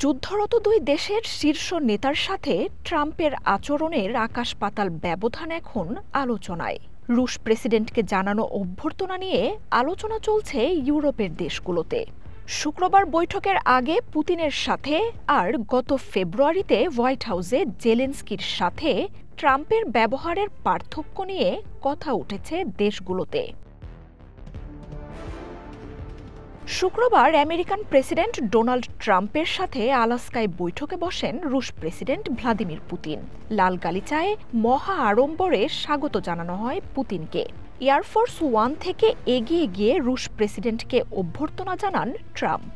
যুদ্ধরত দুই দেশের শীর্ষ নেতার সাথে ট্রাম্পের আচরণের আকাশ পাতাল ব্যবধান এখন আলোচনায়। রুশ প্রেসিডেন্টকে জানানো অভ্যর্থনা নিয়ে আলোচনা চলছে ইউরোপের দেশগুলোতে। শুক্রবার বৈঠকের আগে পুতিনের সাথে আর গত ফেব্রুয়ারিতে হোয়াইট হাউসে জেলেনস্কির সাথে ট্রাম্পের ব্যবহারের পার্থক্য নিয়ে কথা উঠেছে দেশগুলোতে। শুক্রবার আমেরিকান প্রেসিডেন্ট ডোনাল্ড ট্রাম্পের সাথে আলাস্কায় বৈঠকে বসেন রুশ প্রেসিডেন্ট ভ্লাদিমির পুতিন। লাল গালিচায় মহা আড়ম্বরে স্বাগত জানানো হয় পুতিনকে। এয়ারফোর্স ওয়ান থেকে এগিয়ে গিয়ে রুশ প্রেসিডেন্টকে অভ্যর্থনা জানান ট্রাম্প।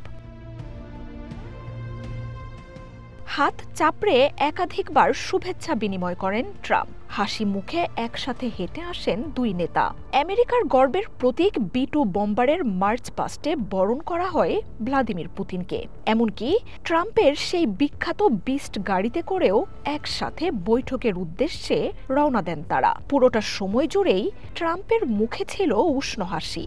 হাত চাপড়ে একাধিকবার শুভেচ্ছা বিনিময় করেন ট্রাম্প। হাসি মুখে একসাথে হেঁটে আসেন দুই নেতা। আমেরিকার গর্বের প্রতীক B-2 বম্বারের মার্চ পাস্টে বরণ করা হয় ভ্লাদিমির পুতিনকে। এমনকি ট্রাম্পের সেই বিখ্যাত বিস্ট গাড়িতে করেও একসাথে বৈঠকের উদ্দেশ্যে রওনা দেন তারা। পুরোটা সময় জুড়েই ট্রাম্পের মুখে ছিল উষ্ণ হাসি।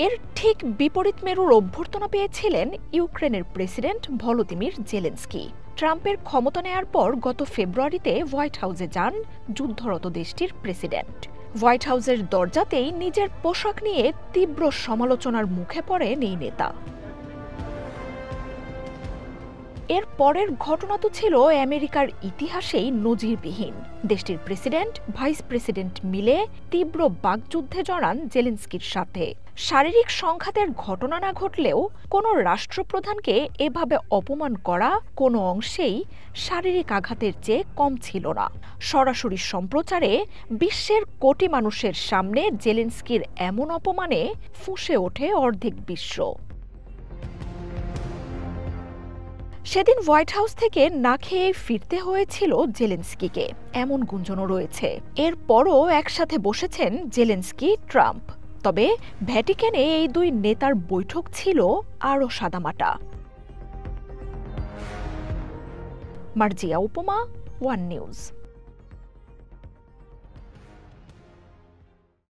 এর ঠিক বিপরীত মেরুর অভ্যর্থনা পেয়েছিলেন ইউক্রেনের প্রেসিডেন্ট ভলোদিমির জেলেনস্কি। ট্রাম্পের ক্ষমতা নেয়ার পর গত ফেব্রুয়ারিতে হোয়াইট হাউসে যান যুদ্ধরত দেশটির প্রেসিডেন্ট। হোয়াইট হাউসের দরজাতেই নিজের পোশাক নিয়ে তীব্র সমালোচনার মুখে পড়েন এই নেতা। এর পরের ঘটনা তো ছিল আমেরিকার ইতিহাসেই নজিরবিহীন। দেশটির প্রেসিডেন্ট ভাইস প্রেসিডেন্ট মিলে তীব্র বাকযুদ্ধে জড়ান জেলেনস্কির সাথে। শারীরিক সংঘাতের ঘটনা না ঘটলেও কোনো রাষ্ট্রপ্রধানকে এভাবে অপমান করা কোনো অংশেই শারীরিক আঘাতের চেয়ে কম ছিল না। সরাসরি সম্প্রচারে বিশ্বের কোটি মানুষের সামনে জেলেনস্কির এমন অপমানে ফুঁসে ওঠে অর্ধেক বিশ্ব। সেদিন হোয়াইট হাউস থেকে না খেয়ে ফিরতে হয়েছিল জেলেনস্কিকে, এমন গুঞ্জনও রয়েছে। এরপরও একসাথে বসেছেন জেলেনস্কি ট্রাম্প। তবে ভ্যাটিকানে এই দুই নেতার বৈঠক ছিল আরও সাদামাটা। মার্জিয়া উপমা, ওয়ান নিউজ।